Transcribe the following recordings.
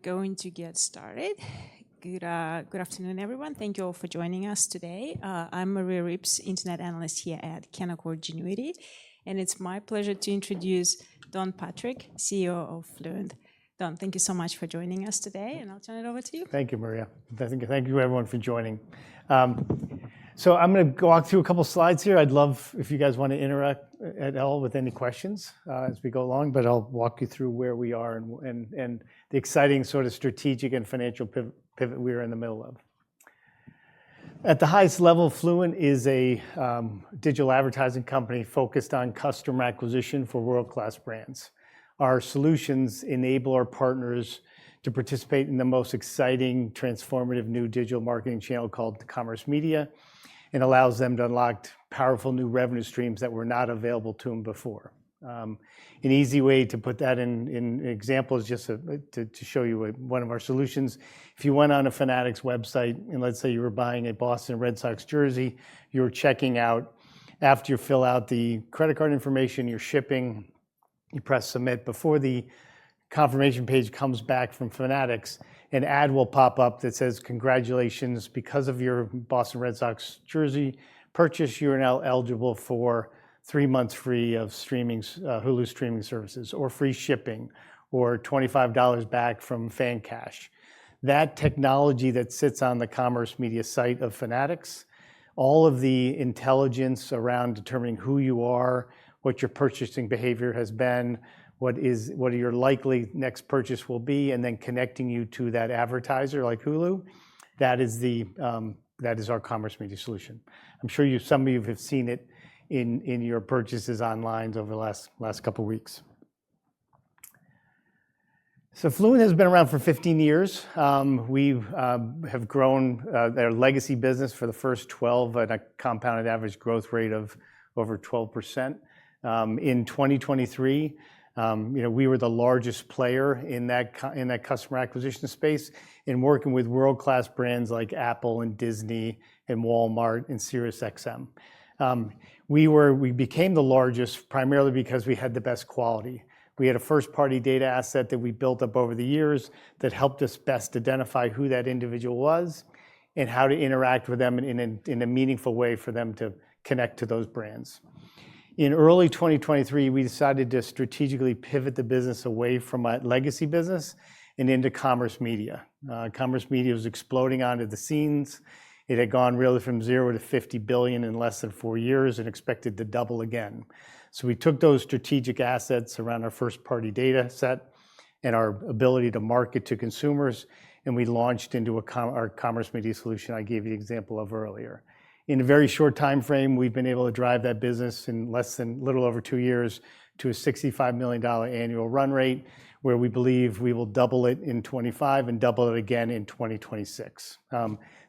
going to get started. Good afternoon, everyone. Thank you all for joining us today. I'm Maria Ripps, Internet Analyst here at Canaccord Genuity, and it's my pleasure to introduce Don Patrick, CEO of Fluent. Don, thank you so much for joining us today, and I'll turn it over to you. Thank you, Maria. Thank you, everyone, for joining. So I'm going to walk through a couple slides here. I'd love if you guys want to interact at all with any questions as we go along, but I'll walk you through where we are and the exciting sort of strategic and financial pivot we're in the middle of. At the highest level, Fluent is a digital advertising company focused on customer acquisition for world-class brands. Our solutions enable our partners to participate in the most exciting, transformative new digital marketing channel called commerce media, and allows them to unlock powerful new revenue streams that were not available to them before. An easy way to put that in example is just to show you one of our solutions. If you went on a Fanatics website, and let's say you were buying a Boston Red Sox jersey, you were checking out. After you fill out the credit card information, you're shipping, you press submit. Before the confirmation page comes back from Fanatics, an ad will pop up that says, "Congratulations, because of your Boston Red Sox jersey purchase, you are now eligible for 3 months free of Hulu streaming services, or free shipping, or $25 back from Fan Cash." That technology that sits on the commerce media site of Fanatics, all of the intelligence around determining who you are, what your purchasing behavior has been, what your likely next purchase will be, and then connecting you to that advertiser like Hulu, that is our commerce media solution. I'm sure some of you have seen it in your purchases online over the last couple of weeks. So Fluent has been around for 15 years. We have grown their legacy business for the first 12 at a compounded average growth rate of over 12%. In 2023, we were the largest player in that customer acquisition space, in working with world-class brands like Apple and Disney and Walmart and SiriusXM. We became the largest primarily because we had the best quality. We had a first-party data asset that we built up over the years that helped us best identify who that individual was and how to interact with them in a meaningful way for them to connect to those brands. In early 2023, we decided to strategically pivot the business away from a legacy business and into commerce media. Commerce media was exploding onto the scenes. It had gone really from 0 to 50 billion in less than 4 years and expected to double again. So we took those strategic assets around our first-party data set and our ability to market to consumers, and we launched into our commerce media solution I gave you an example of earlier. In a very short time frame, we've been able to drive that business in little over 2 years to a $65 million annual run rate, where we believe we will double it in 2025 and double it again in 2026.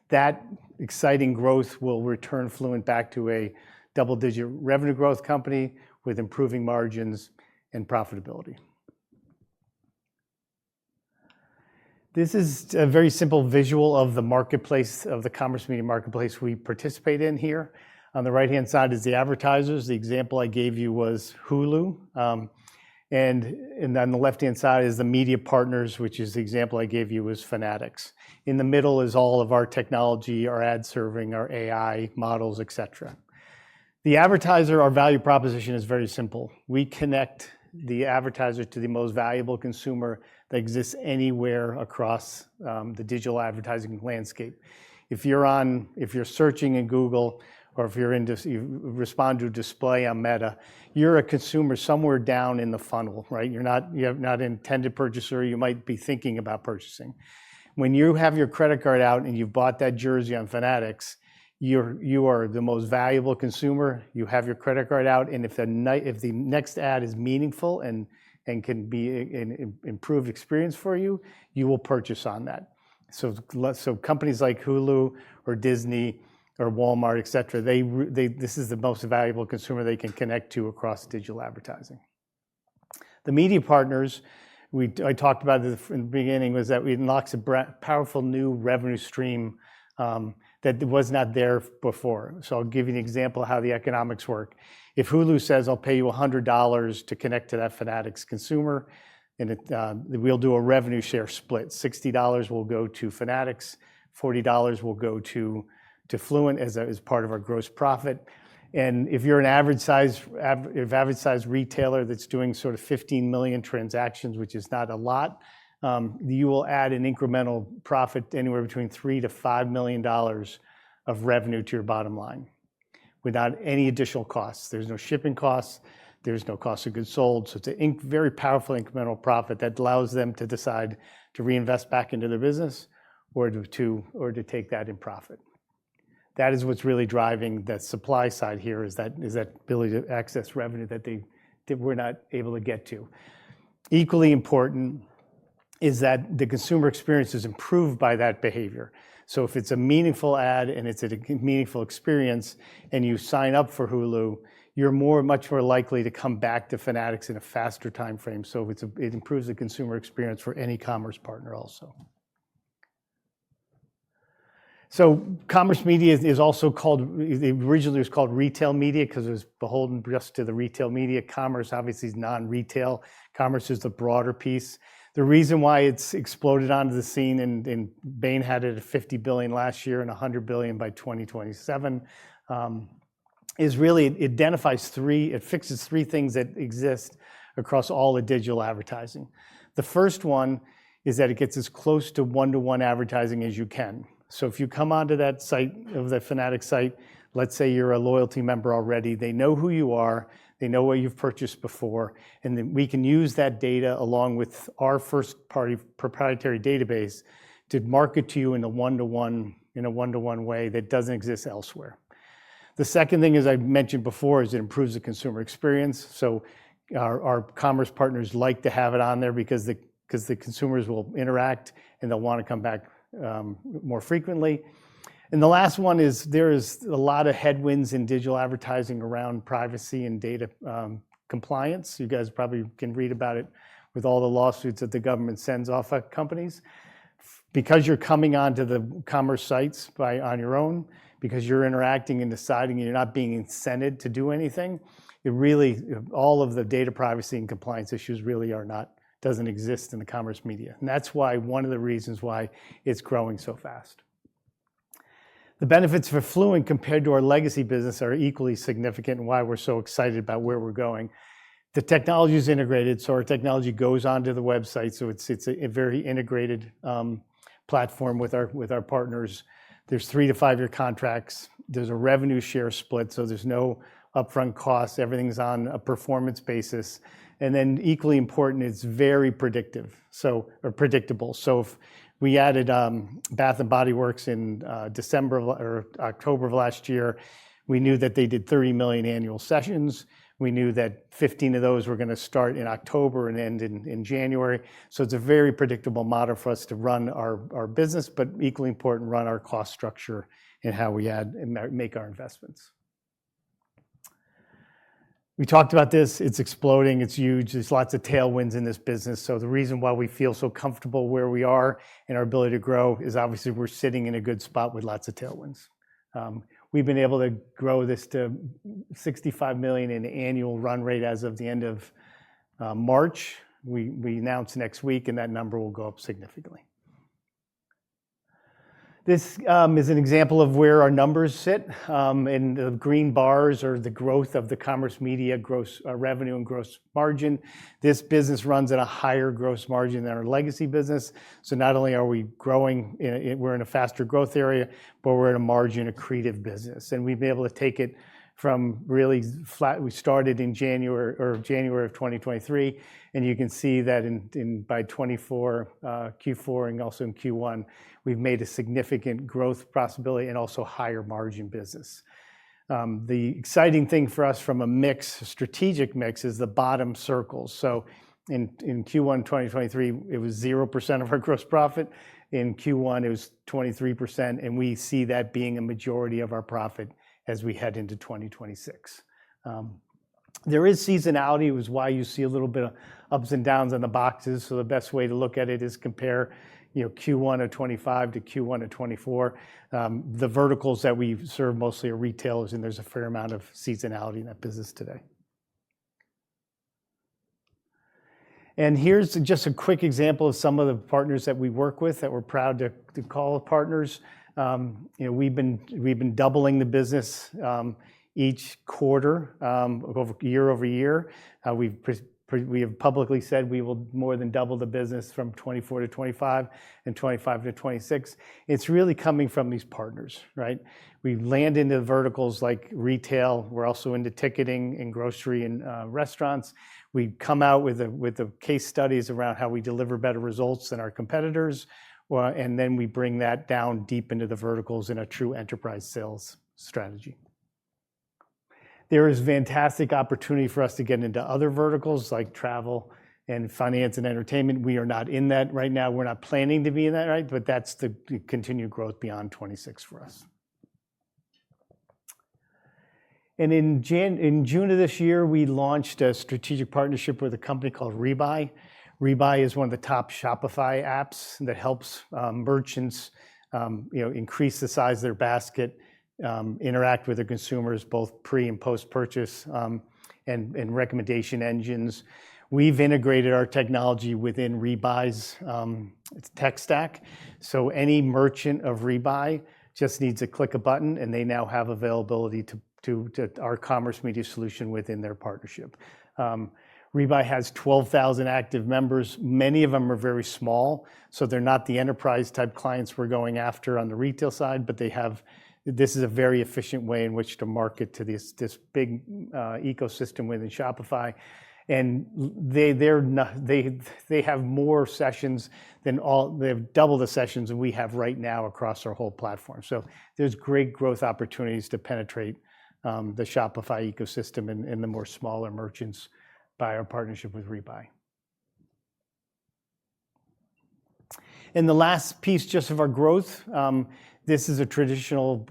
That exciting growth will return Fluent back to a double-digit revenue growth company with improving margins and profitability. This is a very simple visual of the marketplace, of the commerce media marketplace we participate in here. On the right-hand side is the advertisers. The example I gave you was Hulu. And on the left-hand side is the media partners, which is the example I gave you was Fanatics. In the middle is all of our technology, our ad serving, our AI models, et cetera. The advertiser, our value proposition is very simple. We connect the advertiser to the most valuable consumer that exists anywhere across the digital advertising landscape. If you're searching in Google, or if you respond to a display on Meta, you're a consumer somewhere down in the funnel, right? You're not an intended purchaser. You might be thinking about purchasing. When you have your credit card out and you've bought that jersey on Fanatics, you are the most valuable consumer. You have your credit card out, and if the next ad is meaningful and can be an improved experience for you, you will purchase on that. So companies like Hulu or Disney or Walmart, et cetera, this is the most valuable consumer they can connect to across digital advertising. The media partners, I talked about this in the beginning, was that it unlocks a powerful new revenue stream that was not there before. So I'll give you an example of how the economics work. If Hulu says, "I'll pay you $100 to connect to that Fanatics consumer," and we'll do a revenue share split. $60 will go to Fanatics, $40 will go to Fluent as part of our gross profit. And if you're an average size retailer that's doing sort of 15 million transactions, which is not a lot, you will add an incremental profit anywhere between $3 to $5 million of revenue to your bottom line without any additional costs. There's no shipping costs. There's no cost of goods sold. So it's a very powerful incremental profit that allows them to decide to reinvest back into their business or to take that in profit. That is what's really driving the supply side here, is that ability to access revenue that we're not able to get to. Equally important is that the consumer experience is improved by that behavior. So if it's a meaningful ad and it's a meaningful experience and you sign up for Hulu, you're much more likely to come back to Fanatics in a faster time frame. So it improves the consumer experience for any commerce partner also. So commerce media is also originally was called retail media because it was beholden just to the retail media. Commerce obviously is non-retail. Commerce is the broader piece. The reason why it's exploded onto the scene, and Bain had it at $50 billion last year and $100 billion by 2027, is really it fixes three things that exist across all the digital advertising. The first one is that it gets as close to one-to-one advertising as you can. So if you come onto that site, of the Fanatics site, let's say you're a loyalty member already, they know who you are, they know what you've purchased before, and then we can use that data along with our first-party proprietary database to market to you in a one-to-one way that doesn't exist elsewhere. The second thing, as I mentioned before, is it improves the consumer experience. So our commerce partners like to have it on there because the consumers will interact and they'll want to come back more frequently. And the last one is there is a lot of headwinds in digital advertising around privacy and data compliance. You guys probably can read about it with all the lawsuits that the government sends off at companies. Because you're coming onto the commerce sites on your own, because you're interacting and deciding, and you're not being incented to do anything, all of the data privacy and compliance issues really doesn't exist in the commerce media. And that's why one of the reasons why it's growing so fast. The benefits for Fluent compared to our legacy business are equally significant, and why we're so excited about where we're going. The technology is integrated, so our technology goes onto the website, so it's a very integrated platform with our partners. There's 3 to 5 year contracts. There's a revenue share split, so there's no upfront costs. Everything's on a performance basis. And then equally important, it's very predictable. So if we added Bath and Body Works in December or October of last year, we knew that they did 30 million annual sessions. We knew that 15 of those were going to start in October and end in January. So it's a very predictable model for us to run our business, but equally important, run our cost structure and how we add and make our investments. We talked about this. It's exploding. It's huge. There's lots of tailwinds in this business. So the reason why we feel so comfortable where we are and our ability to grow is obviously we're sitting in a good spot with lots of tailwinds. We've been able to grow this to 65 million in annual run rate as of the end of March. We announce next week, and that number will go up significantly. This is an example of where our numbers sit, and the green bars are the growth of the commerce media gross revenue and gross margin. This business runs at a higher gross margin than our legacy business. So not only are we growing, we're in a faster growth area, but we're in a margin accretive business. And we've been able to take it from really flat. We started in January of 2023, and you can see that by 24 Q4 and also in Q1, we've made a significant growth possibility and also higher margin business. The exciting thing for us from a strategic mix, is the bottom circles. So in Q1 2023, it was 0% of our gross profit. In Q1, it was 23%, and we see that being a majority of our profit as we head into 2026. There is seasonality, which is why you see a little bit of ups and downs on the boxes. So the best way to look at it is compare Q1 of 25 to Q1 of 24. The verticals that we serve mostly are retailers, and there's a fair amount of seasonality in that business today. And here's just a quick example of some of the partners that we work with that we're proud to call partners. We've been doubling the business each quarter, year over year. We have publicly said we will more than double the business from 24 to 25 and 25 to 26. It's really coming from these partners, right? We land into verticals like retail. We're also into ticketing and grocery and restaurants. We come out with the case studies around how we deliver better results than our competitors, and then we bring that down deep into the verticals in a true enterprise sales strategy. There is fantastic opportunity for us to get into other verticals like travel and finance and entertainment. We are not in that right now. We're not planning to be in that, right? But that's the continued growth beyond 26 for us. And in June of this year, we launched a strategic partnership with a company called Rebuy. Rebuy is one of the top Shopify apps that helps merchants increase the size of their basket, interact with their consumers both pre and post purchase, and recommendation engines. We've integrated our technology within Rebuy's tech stack. So any merchant of Rebuy just needs to click a button and they now have availability to our commerce media solution within their partnership. Rebuy has 12,000 active members. Many of them are very small, so they're not the enterprise type clients we're going after on the retail side, but this is a very efficient way in which to market to this big ecosystem within Shopify. And they have more sessions they have double the sessions that we have right now across our whole platform. So there's great growth opportunities to penetrate the Shopify ecosystem and the more smaller merchants by our partnership with Rebuy. And the last piece just of our growth, this is a traditional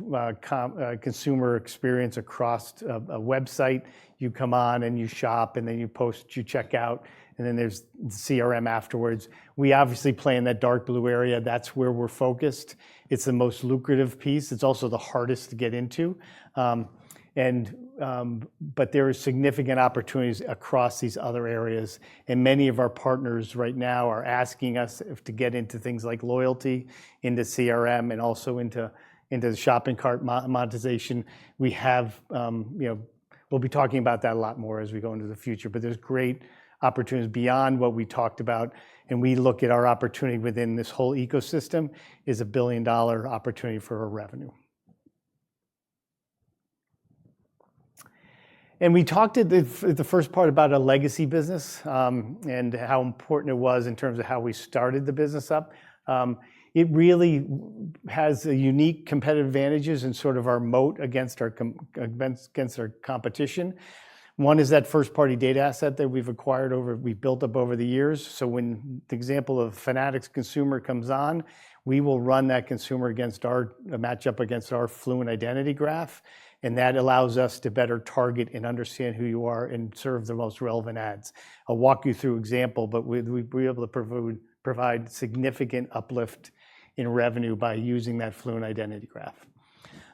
consumer experience across a website. You come on and you shop and then you check out, and then there's CRM afterwards. We obviously play in that dark blue area. That's where we're focused. It's the most lucrative piece. It's also the hardest to get into. But there are significant opportunities across these other areas. And many of our partners right now are asking us to get into things like loyalty, into CRM, and also into the shopping cart monetization. We have, we'll be talking about that a lot more as we go into the future, but there's great opportunities beyond what we talked about. And we look at our opportunity within this whole ecosystem is $1 billion opportunity for our revenue. And we talked at the first part about a legacy business and how important it was in terms of how we started the business up. It really has a unique competitive advantages and sort of our moat against our competition. One is that first-party data asset that we built up over the years. So when the example of Fanatics consumer comes on, we will run that consumer match up against our Fluent identity graph. And that allows us to better target and understand who you are and serve the most relevant ads. I'll walk you through example, but we'll be able to provide significant uplift in revenue by using that Fluent identity graph.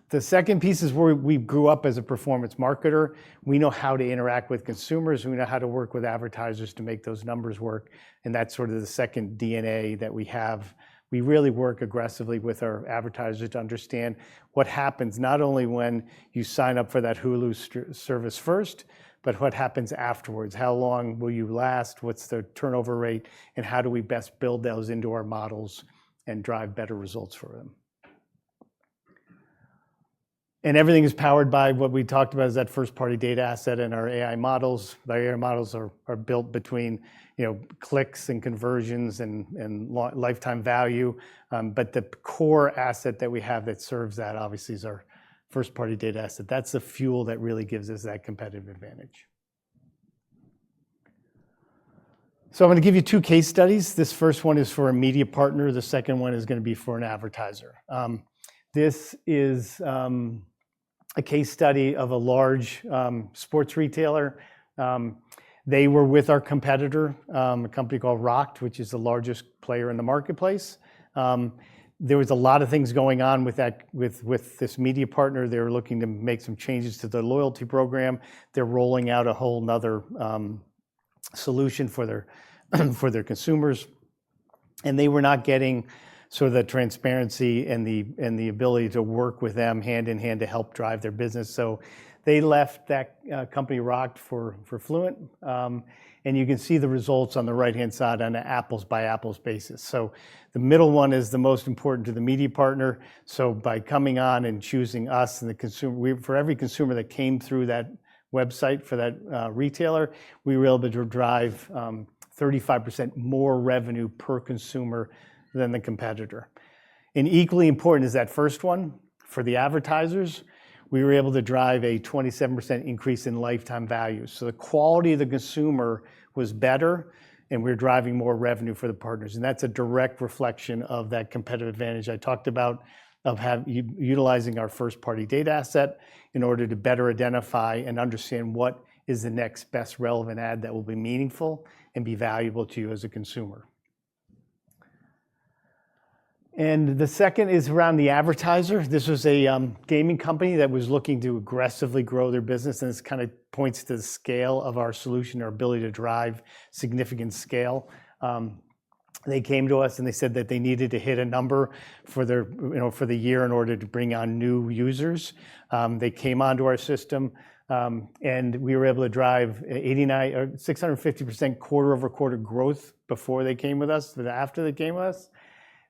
The second piece is where we grew up as a performance marketer. We know how to interact with consumers. We know how to work with advertisers to make those numbers work. And that's sort of the second DNA that we have. We really work aggressively with our advertisers to understand what happens not only when you sign up for that Hulu service first, but what happens afterwards. How long will you last? What's the turnover rate? And how do we best build those into our models and drive better results for them? And everything is powered by what we talked about as that first-party data asset and our AI models. Our AI models are built between clicks and conversions and lifetime value. But the core asset that we have that serves that obviously is our first-party data asset. That's the fuel that really gives us that competitive advantage. So I'm going to give you two case studies. This first one is for a media partner. The second one is going to be for an advertiser. This is a case study of a large sports retailer. They were with our competitor, a company called Rokt, which is the largest player in the marketplace. There was a lot of things going on with this media partner. They were looking to make some changes to their loyalty program. They're rolling out a whole nother solution for for their consumers, and they were not getting sort of the transparency and the ability to work with them hand in hand to help drive their business. So they left that company rocked for Fluent. And you can see the results on the right-hand side on an apples by apples basis. So the middle one is the most important to the media partner. So by coming on and choosing us and the consumer, for every consumer that came through that website for that retailer, we were able to drive 35% more revenue per consumer than the competitor. And equally important is that first one. For the advertisers, we were able to drive a 27% increase in lifetime value. So the quality of the consumer was better, and we're driving more revenue for the partners. And that's a direct reflection of that competitive advantage I talked about of utilizing our first-party data asset in order to better identify and understand what is the next best relevant ad that will be meaningful and be valuable to you as a consumer. And the second is around the advertiser. This was a gaming company that was looking to aggressively grow their business, and this kind of points to the scale of our solution, our ability to drive significant scale. They came to us and they said that they needed to hit a number for their, for the year in order to bring on new users. They came onto our system, and we were able to drive 650% quarter-over-quarter growth before they came with us. But after they came with us,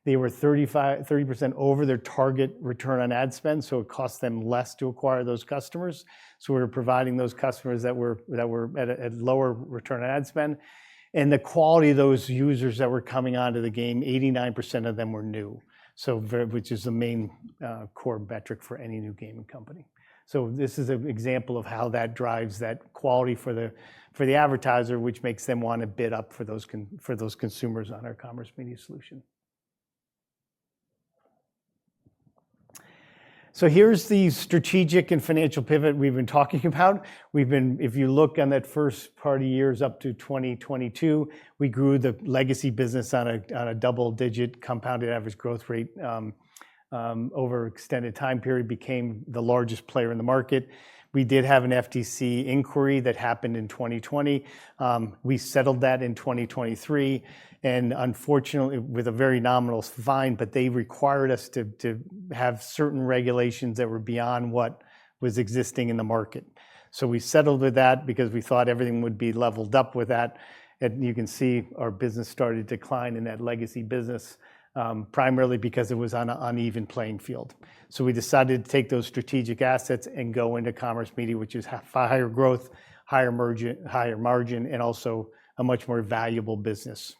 they were 30% over their target return on ad spend, so it cost them less to acquire those customers. So we were providing those customers that were at lower return on ad spend. And the quality of those users that were coming onto the game, 89% of them were new, which is the main core metric for any new gaming company. So this is an example of how that drives that quality for the advertiser, which makes them want to bid up for those consumers on our commerce media solution. So here's the strategic and financial pivot we've been talking about. If you look on that first part of years up to 2022, we grew the legacy business on a double-digit compounded average growth rate over extended time period, became the largest player in the market. We did have an FTC inquiry that happened in 2020. We settled that in 2023. And unfortunately, with a very nominal fine, but they required us to have certain regulations that were beyond what was existing in the market. So we settled with that because we thought everything would be leveled up with that. And you can see our business started to decline in that legacy business, primarily because it was on an uneven playing field. So we decided to take those strategic assets and go into commerce media, which is higher growth, higher margin, and also a much more valuable business.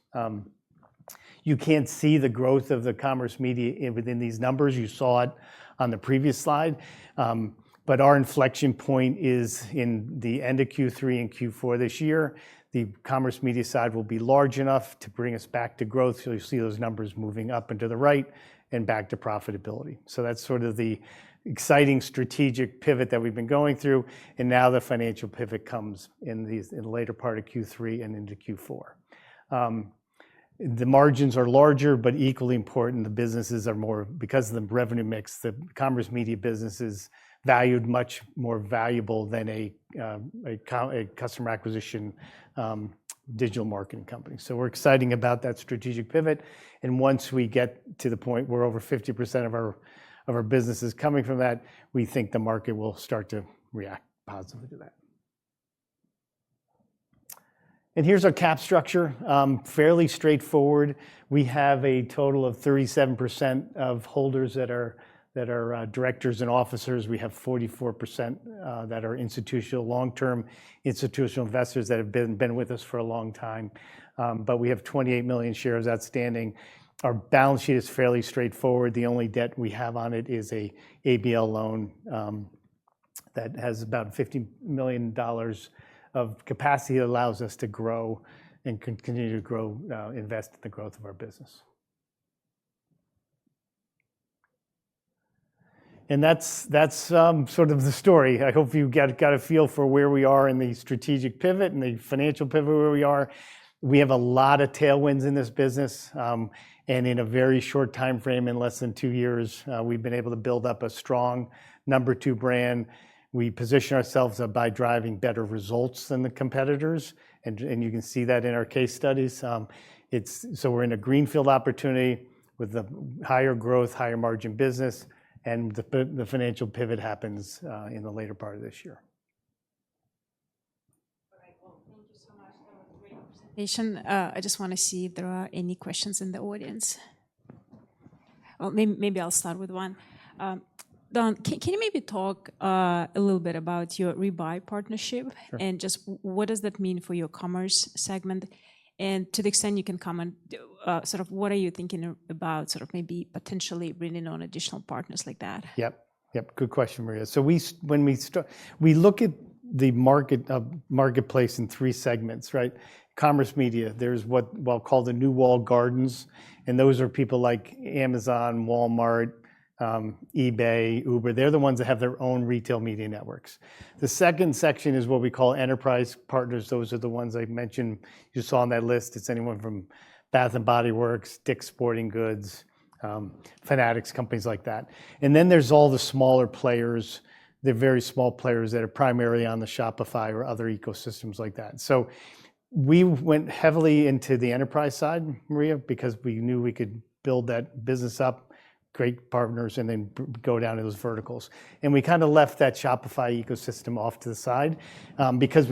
You can't see the growth of the commerce media within these numbers. You saw it on the previous slide. But our inflection point is in the end of Q3 and Q4 this year. The commerce media side will be large enough to bring us back to growth. So you'll see those numbers moving up and to the right and back to profitability. So that's sort of the exciting strategic pivot that we've been going through. And now the financial pivot comes in the later part of Q3 and into Q4. The margins are larger, but equally important. The businesses are more, because of the revenue mix, the commerce media business is valued much more valuable than a customer acquisition digital marketing company. So we're excited about that strategic pivot. And once we get to the point where over 50% of our business is coming from that, we think the market will start to react positively to that. And here's our cap structure, fairly straightforward. We have a total of 37% of holders that are directors and officers. We have 44% that are institutional, long-term institutional investors that have been with us for a long time. But we have 28 million shares outstanding. Our balance sheet is fairly straightforward. The only debt we have on it is a ABL loan that has about $50 million of capacity that allows us to grow and continue to grow, invest in the growth of our business. And that's sort of the story. I hope you got a feel for where we are in the strategic pivot and the financial pivot where we are. We have a lot of tailwinds in this business. And in a very short time frame, in less than 2 years, we've been able to build up a strong number 2 brand. We position ourselves by driving better results than the competitors And you can see that in our case studies. So we're in a greenfield opportunity with the higher growth, higher margin business, and the financial pivot happens in the later part of this year. All right, well, thank you so much. That was a great presentation. I just want to see if there are any questions in the audience. Well, maybe I'll start with one. Don, can you maybe talk a little bit about your Rebuy partnership? Sure. And just what does that mean for your commerce segment? And to the extent you can comment, sort of what are you thinking about sort of maybe potentially bringing on additional partners like that? Yep. Good question, Maria. So when we look at the marketplace in three segments, right? Commerce media, there's what we'll call the new walled gardens, and those are people like Amazon, Walmart, eBay, Uber. They're the ones that have their own retail media networks. The second section is what we call enterprise partners. Those are the ones I mentioned you saw on that list. It's anyone from Bath and Body Works, Dick's Sporting Goods, Fanatics, companies like that. And then there's all the smaller players, the very small players that are primarily on the Shopify or other ecosystems like that. So we went heavily into the enterprise side, Maria, because we knew we could build that business up, great partners, and then go down to those verticals. And we kind of left that Shopify ecosystem off to the side because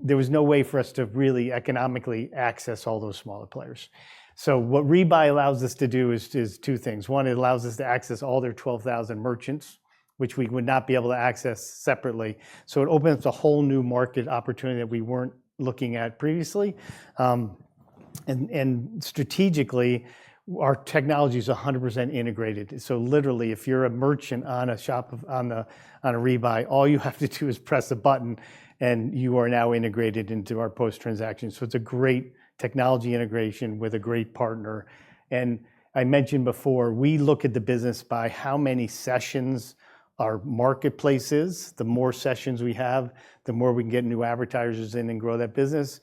there was no way for us to really economically access all those smaller players. So what Rebuy allows us to do is two things. One, it allows us to access all their 12,000 merchants, which we would not be able to access separately. So it opens a whole new market opportunity that we weren't looking at previously. And strategically, our technology is 100% integrated. So literally, if you're a merchant on a Rebuy, all you have to do is press a button, and you are now integrated into our post-transaction. So it's a great technology integration with a great partner. And I mentioned before, we look at the business by how many sessions our marketplace is. The more sessions we have, the more we can get new advertisers in and grow that business.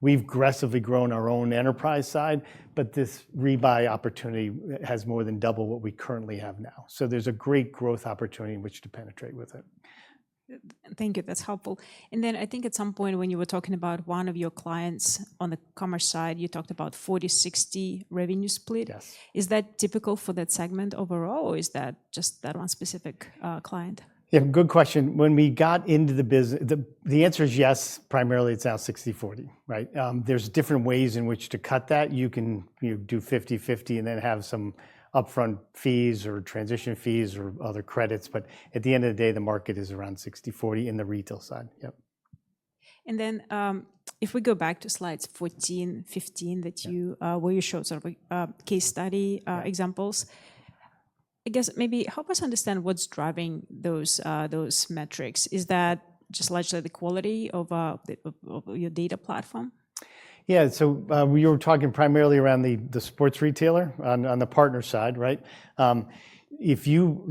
We've aggressively grown our own enterprise side, but this Rebuy opportunity has more than double what we currently have now. So there's a great growth opportunity in which to penetrate with it. Thank you, that's helpful. And then I think at some point when you were talking about one of your clients on the commerce side, you talked about 40-60 revenue split. Yes. Is that typical for that segment overall, or is that just that one specific client? Yeah, good question. When we got into the business, the answer is yes. Primarily, it's now 60-40, right? There's different ways in which to cut that. You can do 50-50 and then have some upfront fees or transition fees or other credits. But at the end of the day, the market is around 60-40 in the retail side. Yep. And then if we go back to slides 14, 15 that you where you showed sort of case study examples, I guess maybe help us understand what's driving those metrics. Is that just largely the quality of your data platform? Yeah, so we were talking primarily around the sports retailer on the partner side, right? The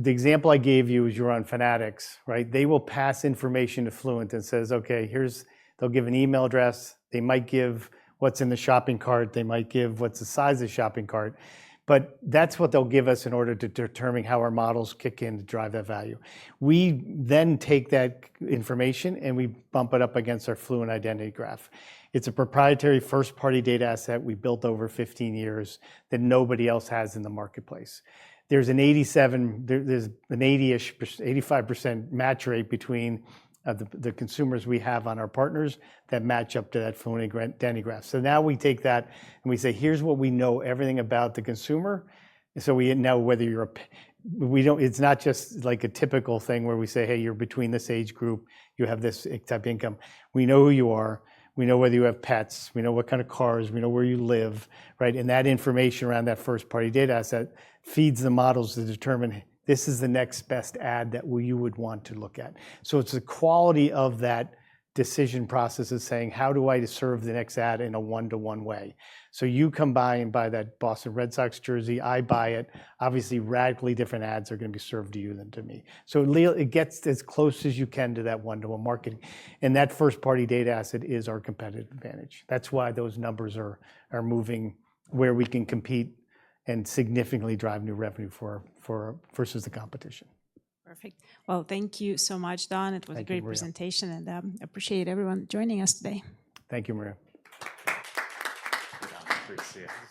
example I gave you is you're on Fanatics, right? They will pass information to Fluent and says, okay, they'll give an email address. They might give what's in the shopping cart. They might give what's the size of the shopping cart. But that's what they'll give us in order to determine how our models kick in to drive that value. We then take that information and we bump it up against our Fluent identity graph. It's a proprietary first-party data asset we built over 15 years that nobody else has in the marketplace. There's an 80-ish, 85% match rate between the consumers we have on our partners that match up to that Fluent identity graph. So now we take that and we say, here's what we know everything about the consumer. So we know whether it's not just like a typical thing where we say, hey, you're between this age group, you have this type of income. We know who you are. We know whether you have pets. We know what kind of cars. We know where you live, right? And that information around that first-party data asset feeds the models to determine this is the next best ad that you would want to look at. So it's the quality of that decision process is saying, how do I serve the next ad in a one-to-one way? So you come by and buy that Boston Red Sox jersey, I buy it. Obviously, radically different ads are going to be served to you than to me. So it gets as close as you can to that one-to-one marketing. And that first-party data asset is our competitive advantage. That's why those numbers are moving where we can compete and significantly drive new revenue versus the competition. Perfect. Well, thank you so much, Don. It was a great presentation, and I appreciate everyone joining us today. Thank you, Maria. Great to see you.